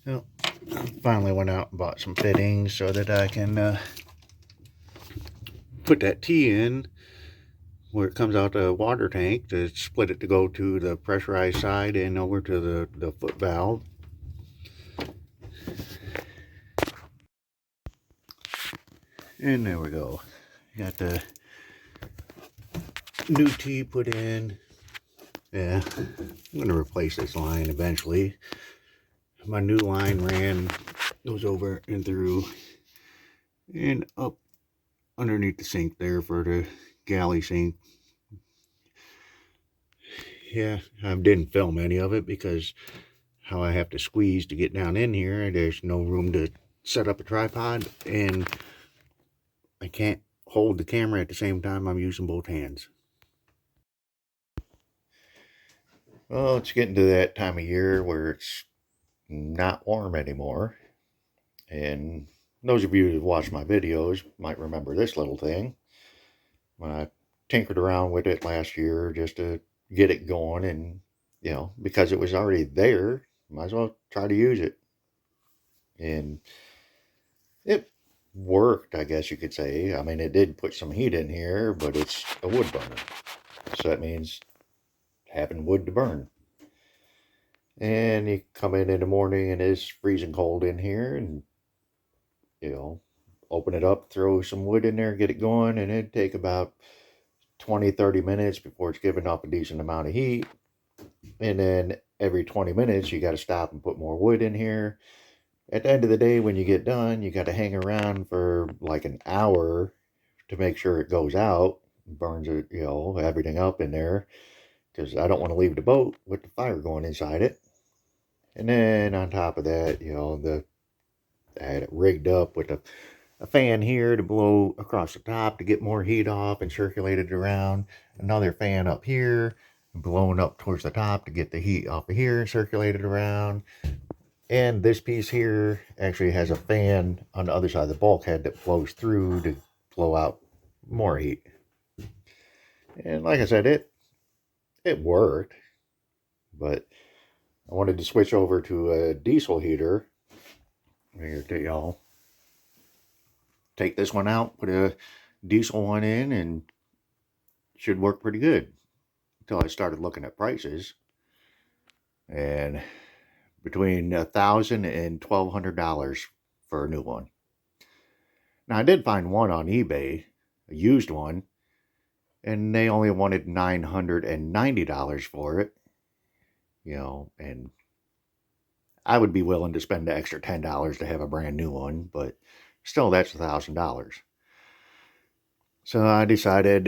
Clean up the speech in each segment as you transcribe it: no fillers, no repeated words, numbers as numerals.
Well, finally went out and bought some fittings so that I can put that tea in where it comes out the water tank to split it to go to the pressurized side and over to the foot valve. And there we go. Got the new tea put in. Yeah, I'm going to replace this line eventually. My new line goes over and through and up underneath the sink there for the galley sink. Yeah, I didn't film any of it because how I have to squeeze to get down in here. There's no room to set up a tripod, and I can't hold the camera at the same time I'm using both hands. Well, it's getting to that time of year where it's not warm anymore. And those of you who watch my videos might remember this little thing. When I tinkered around with it last year just to get it going, and because it was already there, might as well try to use it. And it worked, I guess you could say. I mean, it did put some heat in here, but it's a wood burner. So that means having wood to burn. And you come in the morning and it's freezing cold in here, and open it up, throw some wood in there, get it going, and it'd take about 20-30 minutes before it's giving off a decent amount of heat. And then every 20 minutes you got to stop and put more wood in here. At the end of the day, when you get done, you got to hang around for like an hour to make sure it goes out, burns it, everything up in there, because I don't want to leave the boat with the fire going inside it. And then on top of that, I had it rigged up with a fan here to blow across the top to get more heat off and circulate it around. Another fan up here, blowing up towards the top to get the heat off of here and circulate it around. And this piece here actually has a fan on the other side of the bulkhead that flows through to blow out more heat. And like I said, it worked, but I wanted to switch over to a diesel heater. Here, y'all, take this one out, put a diesel one in, and it should work pretty good. Until I started looking at prices, and between $1,000 and $1,200 for a new one. Now I did find one on eBay, a used one, and they only wanted $990 for it. And I would be willing to spend the extra $10 to have a brand new one, but still that's $1,000. So I decided,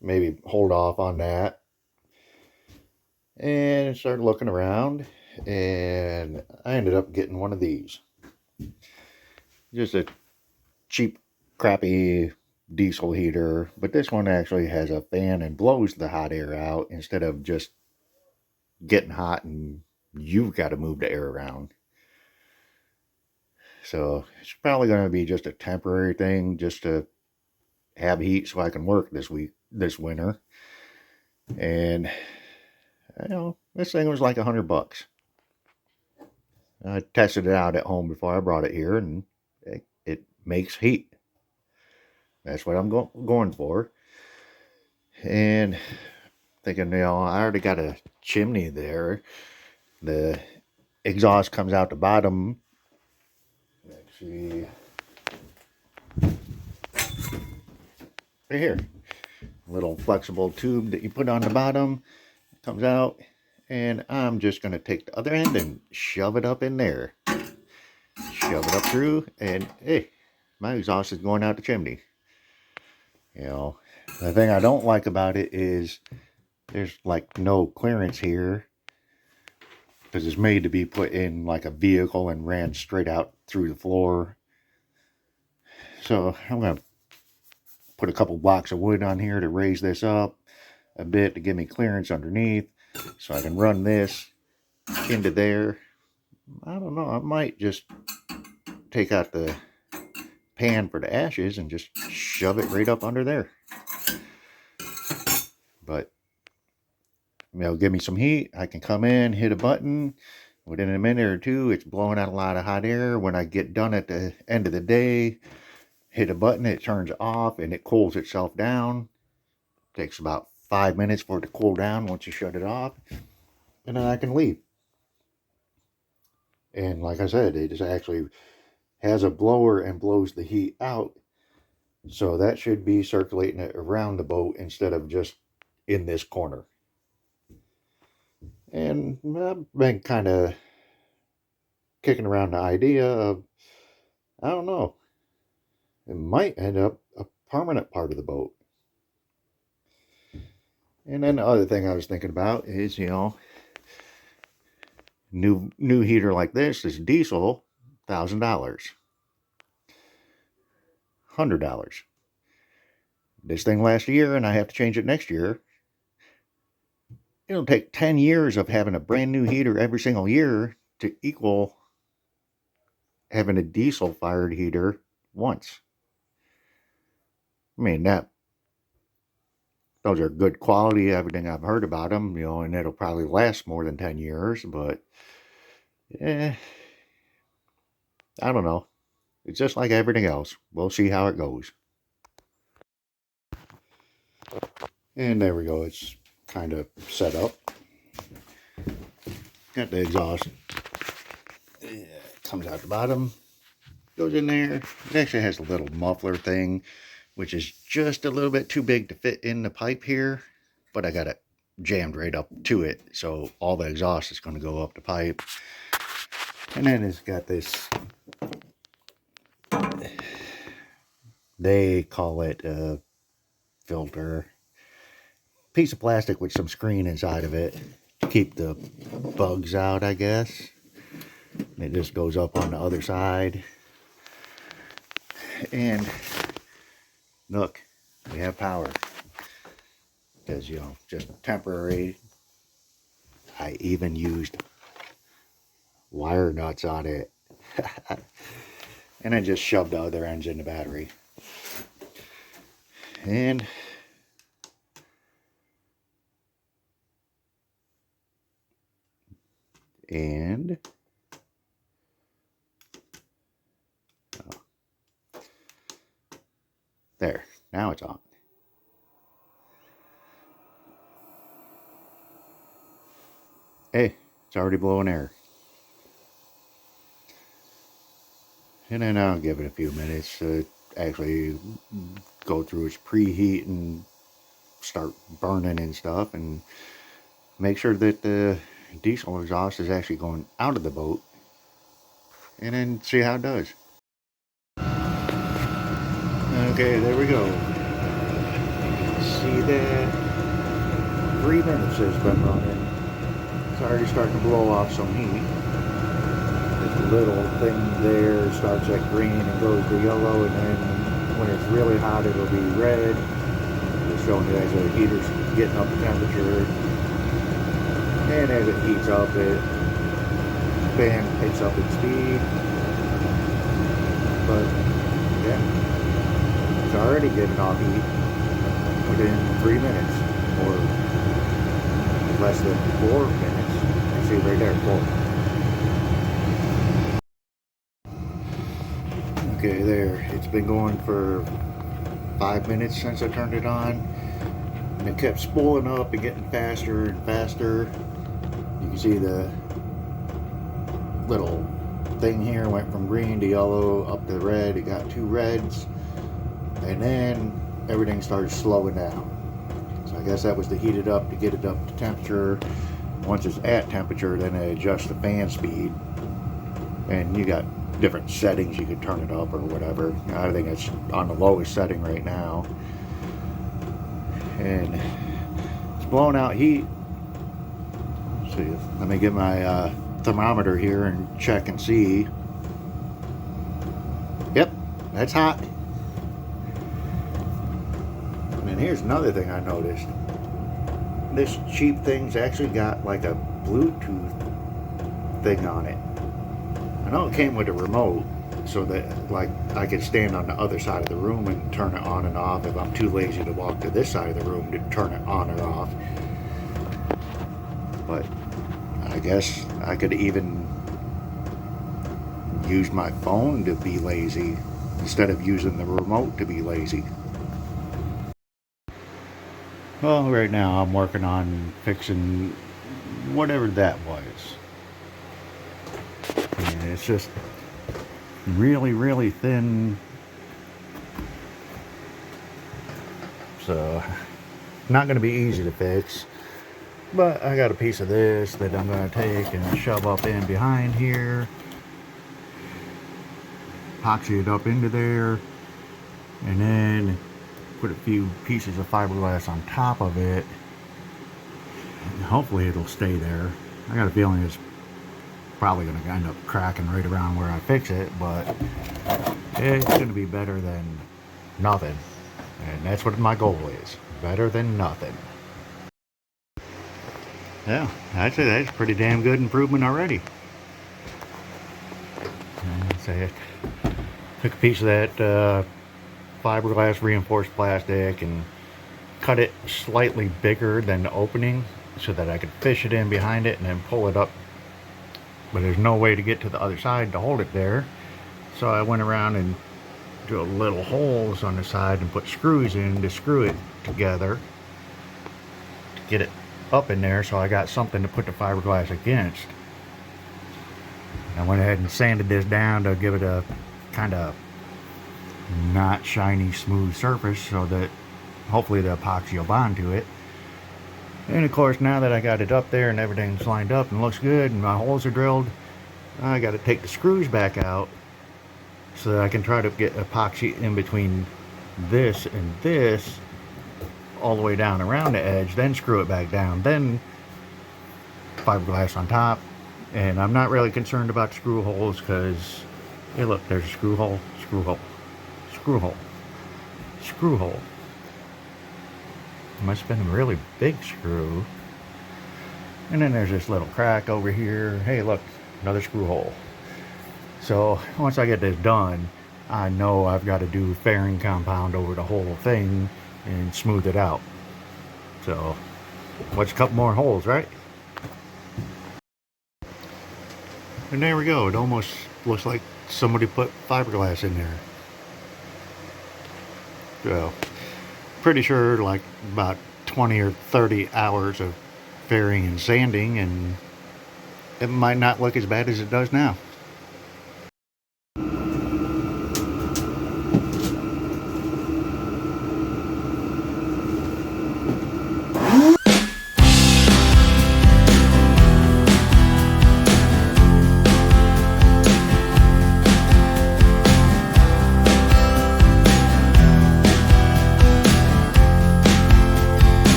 maybe hold off on that and started looking around, and I ended up getting one of these. Just a cheap, crappy diesel heater, but this one actually has a fan and blows the hot air out instead of just getting hot and you've got to move the air around. So it's probably going to be just a temporary thing, just to have heat so I can work this winter. And this thing was like $100. I tested it out at home before I brought it here, and it makes heat. That's what I'm going for. And thinking, I already got a chimney there. The exhaust comes out the bottom. Let's see. Right here. A little flexible tube that you put on the bottom. Comes out. And I'm just going to take the other end and shove it up in there. Shove it up through. And hey, my exhaust is going out the chimney. The thing I don't like about it is there's like no clearance here, because it's made to be put in like a vehicle and ran straight out through the floor. So I'm going to put a couple blocks of wood on here to raise this up a bit to give me clearance underneath, so I can run this into there. I don't know, I might just take out the pan for the ashes and just shove it right up under there. But give me some heat. I can come in, hit a button, Within a minute or two, it's blowing out a lot of hot air. When I get done at the end of the day, hit a button, it turns off and it cools itself down. It takes about 5 minutes for it to cool down once you shut it off, and then I can leave. And like I said, it actually has a blower and blows the heat out, so that should be circulating it around the boat instead of just in this corner. And I've been kind of kicking around the idea of, I don't know, it might end up a permanent part of the boat. And then the other thing I was thinking about is, new heater like this is diesel, $1,000, $100. This thing lasts a year, and I have to change it next year. It'll take 10 years of having a brand new heater every single year to equal having a diesel fired heater once. I mean, those are good quality, everything I've heard about them, and it'll probably last more than 10 years, but I don't know. It's just like everything else. We'll see how it goes. And there we go. It's kind of set up. Got the exhaust. It comes out the bottom. Goes in there. It actually has a little muffler thing, which is just a little bit too big to fit in the pipe here. But I got it jammed right up to it. So all the exhaust is going to go up the pipe. And then it's got this, they call it a filter, piece of plastic with some screen inside of it to keep the bugs out, I guess. And it just goes up on the other side. And look, we have power. Because, just temporary. I even used wire nuts on it. And I just shoved the other ends in the battery. And there, now it's on. Hey, it's already blowing air. And then I'll give it a few minutes to actually go through its preheat and start burning and stuff, and make sure that the diesel exhaust is actually going out of the boat, and then see how it does. Okay, there we go. See that? 3 minutes has been running. It's already starting to blow off some heat. This little thing there starts at green and goes to yellow, and then when it's really hot it'll be red. It's showing you as the heater's getting up the temperature. And as it heats up, the fan picks up its speed. But yeah, it's already getting off heat within 3 minutes, or less than 4 minutes. You see right there, 4. Okay, there. It's been going for 5 minutes since I turned it on, and it kept spooling up and getting faster and faster. You can see the little thing here went from green to yellow up to red. It got 2 reds, and then everything started slowing down. So I guess that was to heat it up to get it up to temperature. Once it's at temperature, then I adjust the fan speed, and you got different settings. You could turn it up or whatever. I think it's on the lowest setting right now, and it's blowing out heat. Let's see, let me get my thermometer here and check and see. Yep, that's hot. And here's another thing I noticed. This cheap thing's actually got like a Bluetooth thing on it. I know it came with a remote, so that like I could stand on the other side of the room and turn it on and off if I'm too lazy to walk to this side of the room to turn it on or off. But I guess I could even used my phone to be lazy instead of using the remote to be lazy. Well, right now I'm working on fixing whatever that was. And it's just really, really thin. So, not going to be easy to fix. But I got a piece of this that I'm going to take and shove up in behind here. Epoxy it up into there. And then put a few pieces of fiberglass on top of it. And hopefully it'll stay there. I got a feeling it's probably going to end up cracking right around where I fix it. But it's going to be better than nothing. And that's what my goal is. Better than nothing. Yeah, I'd say that's pretty damn good improvement already. So I took a piece of that fiberglass reinforced plastic and cut it slightly bigger than the opening so that I could fish it in behind it and then pull it up. But there's no way to get to the other side to hold it there. So I went around and drilled little holes on the side and put screws in to screw it together to get it up in there, so I got something to put the fiberglass against. I went ahead and sanded this down to give it a kind of not shiny smooth surface so that hopefully the epoxy will bond to it. And of course, now that I got it up there and everything's lined up and looks good and my holes are drilled, I got to take the screws back out so that I can try to get epoxy in between this and this all the way down around the edge, then screw it back down, then fiberglass on top. And I'm not really concerned about screw holes because, hey look, there's a screw hole, screw hole, screw hole, screw hole. Must have been a really big screw. And then there's this little crack over here. Hey look, another screw hole. So once I get this done, I know I've got to do fairing compound over the whole thing and smooth it out. So what's a couple more holes, right? And there we go. It almost looks like somebody put fiberglass in there. So pretty sure like about 20 or 30 hours of fairing and sanding, and it might not look as bad as it does now.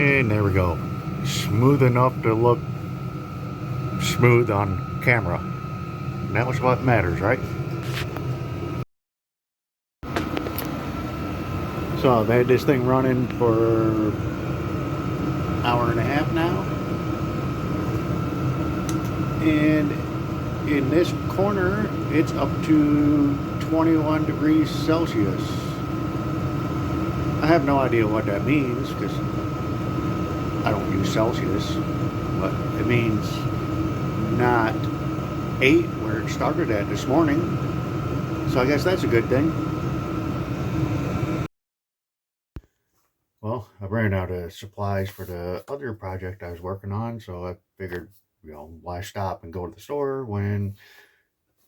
And there we go. Smooth enough to look smooth on camera. And that was what matters, right? So I've had this thing running for an hour and a half now. And in this corner, it's up to 21 degrees Celsius. I have no idea what that means because I don't use Celsius, but it means not 8 where it started at this morning. So I guess that's a good thing. Well, I ran out of supplies for the other project I was working on, so I figured, why stop and go to the store when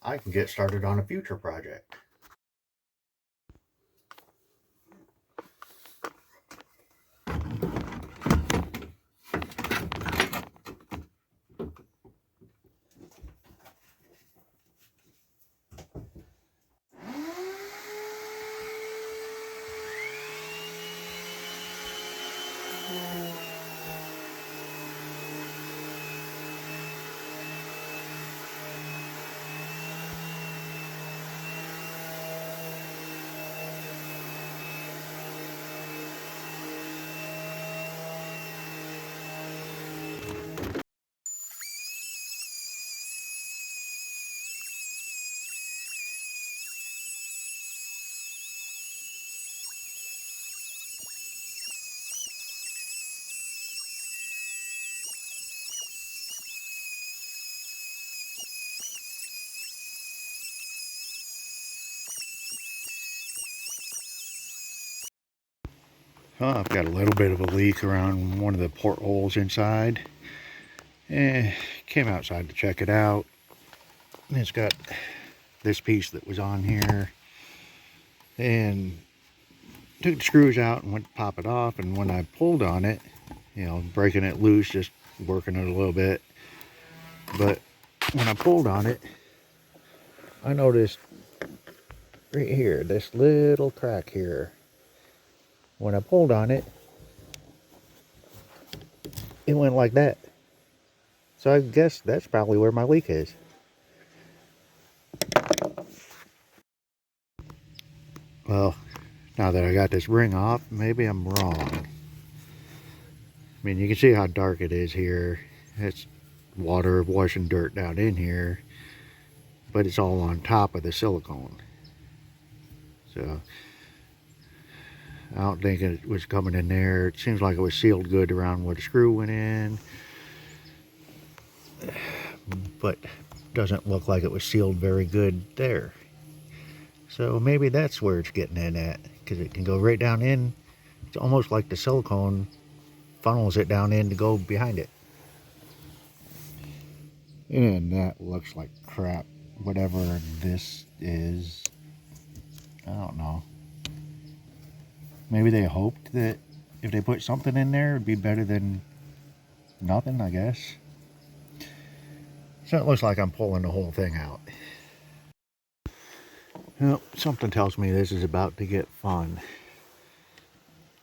I can get started on a future project. I've got a little bit of a leak around one of the portholes inside. Came outside to check it out. And it's got this piece that was on here. And took the screws out and went to pop it off. And when I pulled on it, breaking it loose, just working it a little bit. But when I pulled on it, I noticed right here, this little crack here. When I pulled on it, it went like that. So I guess that's probably where my leak is. Well, now that I got this ring off, maybe I'm wrong. I mean, you can see how dark it is here. It's water washing dirt down in here, but it's all on top of the silicone. So I don't think it was coming in there. It seems like it was sealed good around where the screw went in, but doesn't look like it was sealed very good there. So maybe that's where it's getting in at, because it can go right down in. It's almost like the silicone funnels it down in to go behind it. And that looks like crap. Whatever this is, I don't know. Maybe they hoped that if they put something in there, it'd be better than nothing, I guess. So it looks like I'm pulling the whole thing out. Well, something tells me this is about to get fun.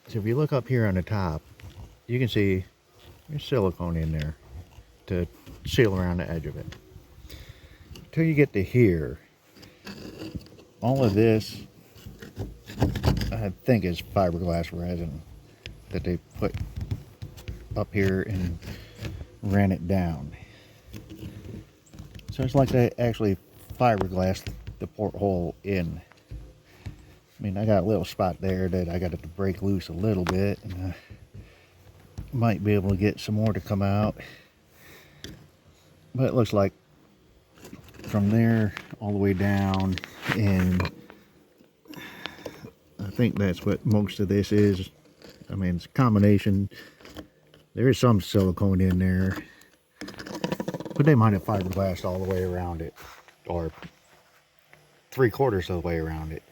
So if you look up here on the top, you can see there's silicone in there to seal around the edge of it. Until you get to here, all of this, I think, is fiberglass resin that they put up here and ran it down. So it's like they actually fiberglassed the porthole in. I mean, I got a little spot there that I got it to break loose a little bit, and I might be able to get some more to come out. But it looks like from there all the way down, and I think that's what most of this is. I mean, it's a combination. There is some silicone in there, but they might have fiberglassed all the way around it, or 3/4 of the way around it.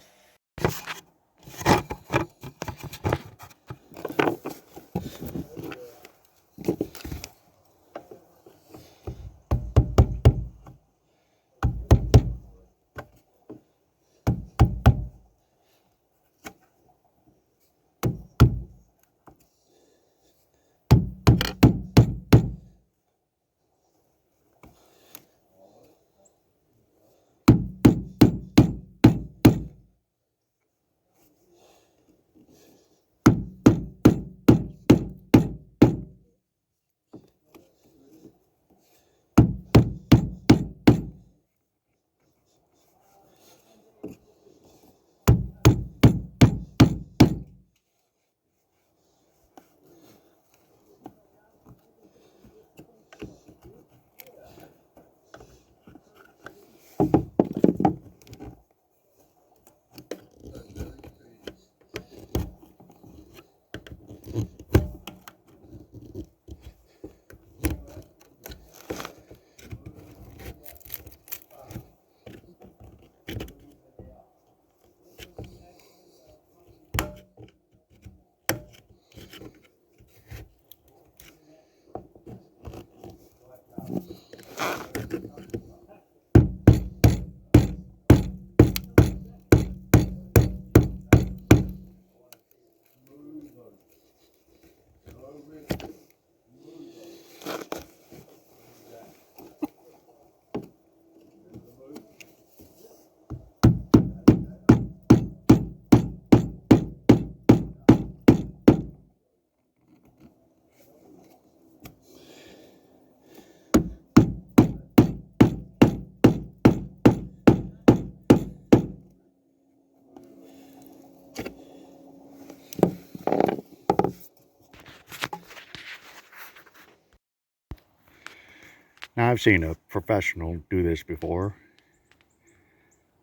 Now, I've seen a professional do this before.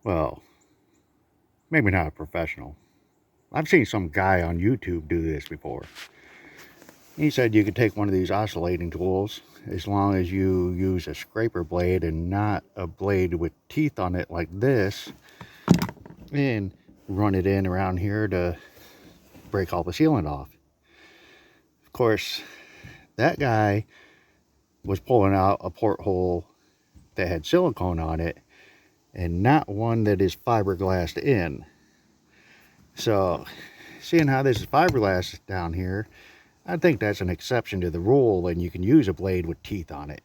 Well, maybe not a professional. I've seen some guy on YouTube do this before. He said you could take one of these oscillating tools as long as you use a scraper blade and not a blade with teeth on it like this, and run it in around here to break all the sealant off. Of course, that guy was pulling out a porthole that had silicone on it and not one that is fiberglassed in. So, seeing how this is fiberglass down here, I think that's an exception to the rule, and you can use a blade with teeth on it.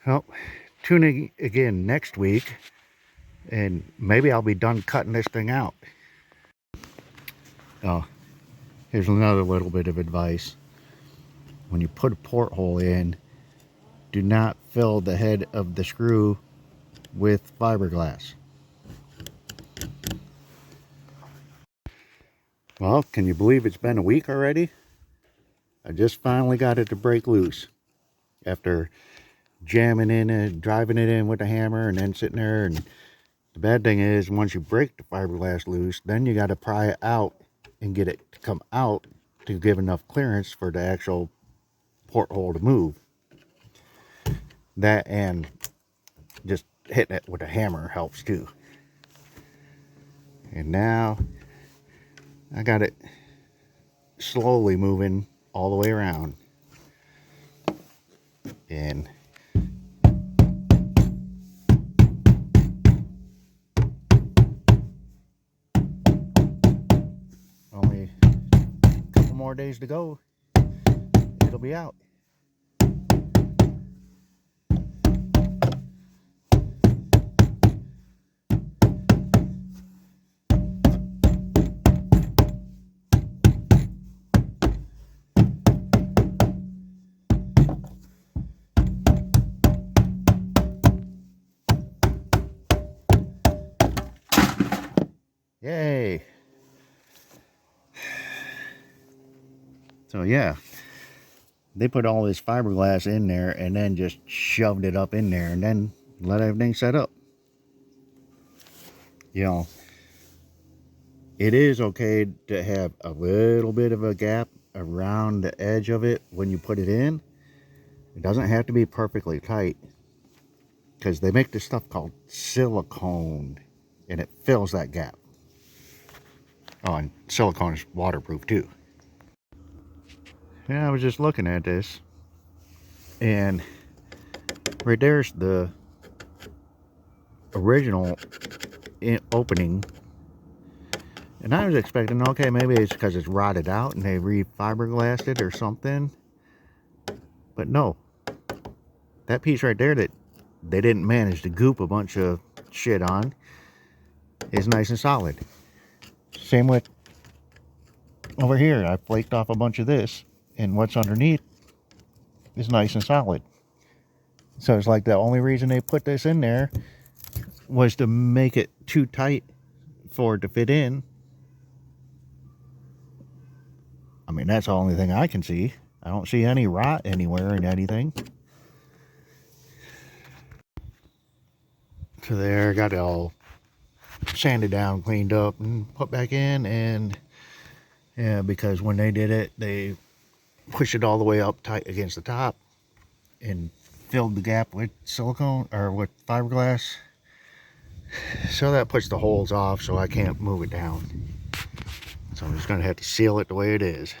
Well, tune in again next week, and maybe I'll be done cutting this thing out. Oh, here's another little bit of advice. When you put a porthole in, do not fill the head of the screw with fiberglass. Well, can you believe it's been a week already? I just finally got it to break loose after jamming in and driving it in with a hammer and then sitting there. And the bad thing is, once you break the fiberglass loose, then you got to pry it out and get it to come out to give enough clearance for the actual porthole to move. That and just hitting it with a hammer helps too. And now I got it slowly moving all the way around. And only a couple more days to go, it'll be out. Yay! So yeah, they put all this fiberglass in there and then just shoved it up in there and then let everything set up. You know, it is okay to have a little bit of a gap around the edge of it when you put it in. It doesn't have to be perfectly tight, because they make this stuff called silicone and it fills that gap. Oh, and silicone is waterproof too. Yeah, I was just looking at this, and right there's the original opening, and I was expecting, okay, maybe it's because it's rotted out and they re-fiberglassed it or something, but no, that piece right there that they didn't manage to goop a bunch of shit on is nice and solid. Same with over here. I flaked off a bunch of this, and what's underneath is nice and solid. So it's like the only reason they put this in there was to make it too tight for it to fit in. I mean, that's the only thing I can see. I don't see any rot anywhere in anything. So there, got it all sanded down, cleaned up, and put back in. And yeah, because when they did it, they pushed it all the way up tight against the top and filled the gap with silicone or with fiberglass. So that puts the holes off, so I can't move it down. So I'm just gonna have to seal it the way it is.